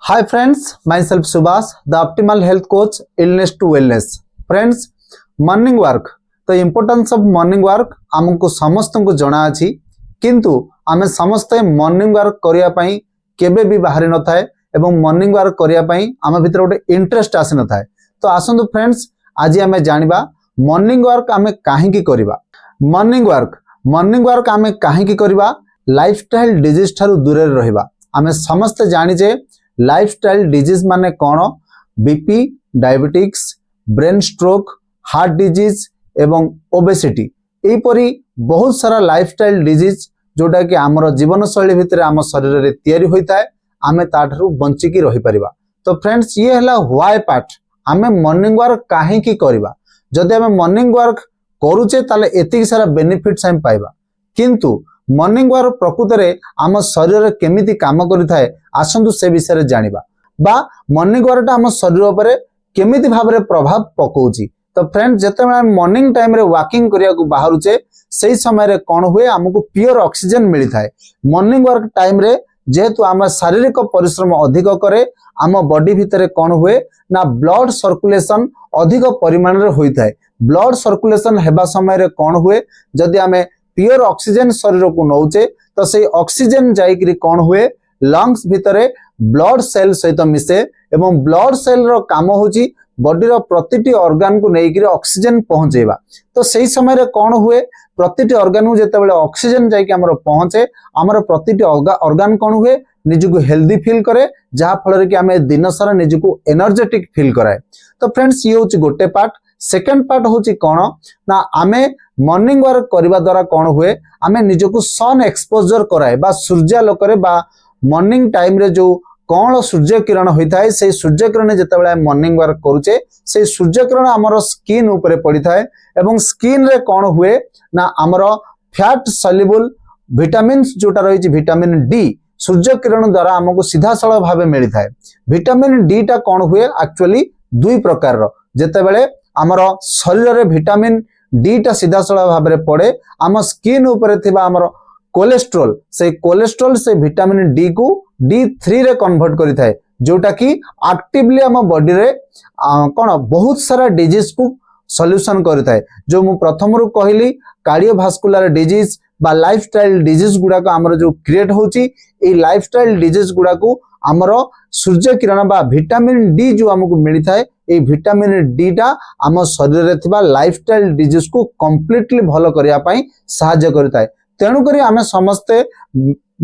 Hi friends, myself Subhas, the optimal health coach, illness to wellness. Friends, morning work. The importance of morning work आमको समस्त को जना अछि, किंतु आमे समस्ते morning work करिया पई केबे भी बाहरी न थाए एवं morning work करिया पई आम भितर गोटे इंटरेस्ट आसी न थाए। तो आसंतु फ्रेंड्स, आज आमे जानिबा morning work आमे काहे की करिबा। morning work आमे काहे की करिबा, लाइफस्टाइल डिजीज ठारू दूर रहिबा। आमे समस्त जानिजे लाइफस्टाइल डिजीज माने कौन, BP, diabetics, brain stroke, heart disease एवं ओबेसिटी एपरी बहुत सारा लाइफस्टाइल डिजीज जोटा कि आमर जीवन शैली भितर आम शरीर में तैयारी होता है, आमे ताठरू बंचिकी रही परिबा। तो फ्रेंड्स, ये हला व्हाई पार्ट। आमे मॉर्निंग वर्क काहे की करिबा। जदि आमे मॉर्निंग वर्क करूचे ताले एतिक सारा बेनिफिट्स हम पाइबा, किंतु मॉर्निंग वर्क प्रकृत में आम शरीर केमिति काम करिथाए आसंतु से विषय जानिबा, बा मॉर्निंग वर्क आम शरीर उपरे केमिति भाबरे प्रभाव पकोउची। तो फ्रेंड्स, जेतेबेले मॉर्निंग टाइम रे वॉकिंग करिया को बाहरुचे सही समय रे कोन हुए, हमको प्योर ऑक्सीजन मिली थाए। मॉर्निंग वर्क टाइम रे जेहेतु आम शारीरिक परिश्रम अधिक करे, आम बॉडी भितर कोन हुए ना ब्लड सर्कुलेशन अधिक परिमाण रे होई थाए। ब्लड सर्कुलेशन हेबा समय रे कोन हुए, जदि आमे प्योर ऑक्सीजन शरीर को नौचे तो से ऑक्सीजन जाइकरी कौन हुए, लंग्स भितरे ब्लड सेल सहित मिसे एवं ब्लड सेल रो काम होची बॉडी रो प्रतिटी ऑर्गन को नेइकरी ऑक्सीजन पहुंचेबा। तो सही समय रे कौन हुए, प्रतिटी ऑर्गन को जेतेबेले ऑक्सीजन जाइकि हमर पहुंचे, हमर प्रतिटी ऑर्गन कौन हुए निजको हेल्दी फील करे, जहा फल रे कि हमें दिन सारा निजको एनर्जेटिक फील कराए। तो फ्रेंड्स, ये होची गोटे पार्ट। सेकंड पार्ट होची कौन ना, आमे मॉर्निंग वर्क करबा द्वारा कौन हुए, आमे निजको सन एक्सपोजर कराए बा सूर्यालोक रे बा मॉर्निंग टाइम रे जो कौन सूर्य किरण होता है, से सूर्य किरण जेतेबेले मॉर्निंग वर्क करूचे से सूर्य किरण हमर स्किन ऊपर पड़ी थाए एवं स्किन रे कौन हुए ना हमर फैट सल्युबल विटामिन्स जोटा रही विटामिन डी सूर्य किरण द्वारा हमको सीधा सड़क भाव मिली थाए। विटामिन डी टा कौन हुए, एक्चुअली दुई प्रकार रो। जेतेबेले हमर शरीर रे विटामिन डी टा सीधा सड़क भाव में पड़े, आम स्किन ऊपर थिबा हमर कोलेस्ट्रोल से विटामिन डी को D3 रे कन्वर्ट करि थाए, जोटा कि एक्टिवली आम बॉडी रे कोन बहुत सारा डिजीज को सॉल्यूशन करि थाए। जो मु प्रथम रु कहली कार्डियोवास्कुलर डिजीज बा लाइफस्टाइल डिजीज गुडा को हमर जो क्रिएट होची, ए लाइफस्टाइल डिजीज गुडा को हमर सूर्य किरण बा विटामिन डी जो हमको मिली थाए, ए विटामिन डी टा आम शरीर रे थिबा लाइफस्टाइल डिजीज को कंप्लीटली भलो करिया पई सहायता करताय। तेणु करी आमे समस्ते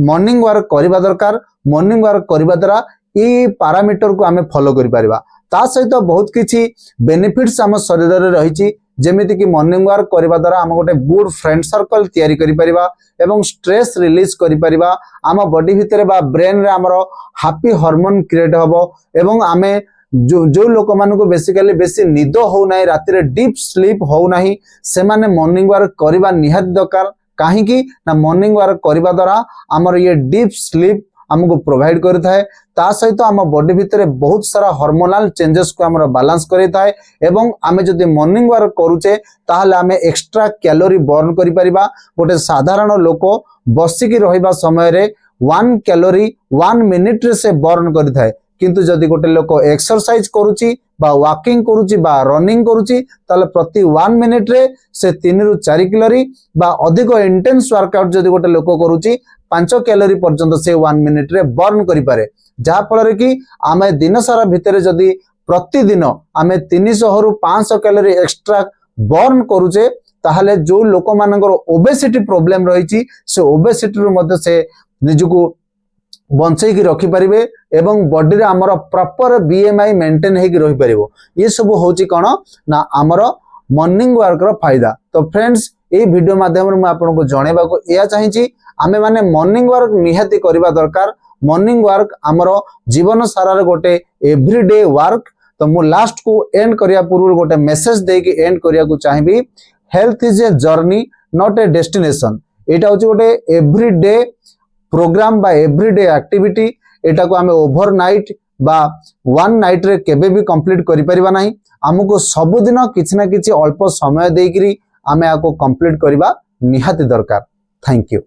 मॉर्निंग वर्क करबा दरकार। मॉर्निंग वर्क करबा द्वारा ए पैरामीटर को आमे फॉलो करि परिबा। ता सहित बहुत किछि बेनिफिट्स आम शरीर रे रहिछि, जेमिति कि मॉर्निंग वर्क करबा द्वारा आम गोटे गुड फ्रेंड सर्कल तैयारी करि परिबा एवं स्ट्रेस रिलीज करि परिबा। आम बॉडी भितरे बा ब्रेन रे हमरो हैप्पी हार्मोन क्रिएट हबो एवं आमे जो लोक मान को बेसिकली बेसी निद हो नाही, राति रे डीप स्लीप हो नाही, से माने मॉर्निंग वर्क करबा निहात दरकार। काहे कि ना मॉर्निंग वर्क करबा द्वारा हमर ये डीप स्लीप हमको प्रोवाइड करथाए। ता सहित आम बॉडी भितरे बहुत सारा हार्मोनल चेंजेस को हमर बैलेंस करिथाए एवं आमे जदि मॉर्निंग वर्क करूचे ताहले आमे एक्स्ट्रा कैलोरी बर्न करि परिबा। गोटे साधारण लोक बसिकी रहिबा समय रे 1 कैलोरी 1 मिनिट रे से बर्न करिथाए, किंतु जदि गोटे लोक एक्सरसाइज करूची बा वॉकिंग करूची बा रनिंग करूची ताले प्रति 1 मिनिट रे से 3 रु 4 कैलोरी बा अधिक इंटेंस वर्कआउट जदि गोटे लोक करूची 5 कैलोरी पर्यंत से 1 मिनिट रे बर्न करि पारे। जहा फल रे कि आमे दिन सारा भितरे जदि प्रतिदिन आमे 300 रु 500 कैलोरी एक्स्ट्रा बर्न करूचे, ताहले जो लोक मानकर ओबेसिटी प्रॉब्लम रहिची से ओबेसिटी रु मध्य से निजको बंचई की रखी परिबे एवं बॉडी रे हमर प्रॉपर बीएमआई मेंटेन हे की रही परिबो। ये सब होची कोन ना हमर मॉर्निंग वर्क रो फायदा। तो फ्रेंड्स, ए वीडियो माध्यम रे म आपन को जणेबा को एया चाहिची, आमे माने मॉर्निंग वर्क निहाती करबा दरकार। मॉर्निंग वर्क हमर जीवन सारा रे गोटे एवरीडे वर्क। तो मु लास्ट को एंड करिया पूर्व गोटे मेसेज दे के एंड करिया को चाहिबी, health is a journey not a destination. एटा होची गोटे एवरीडे प्रोग्राम बा एवरीडे एक्टिविटी। एटा को आमे ओवरनाइट बा 1 नाइट रे केबे भी कंप्लीट करि परिबा नाही। हमको सब दिन किछि ना किछि अल्प समय देकरी आमे आको कंप्लीट करबा निहाती दरकार। Thank you.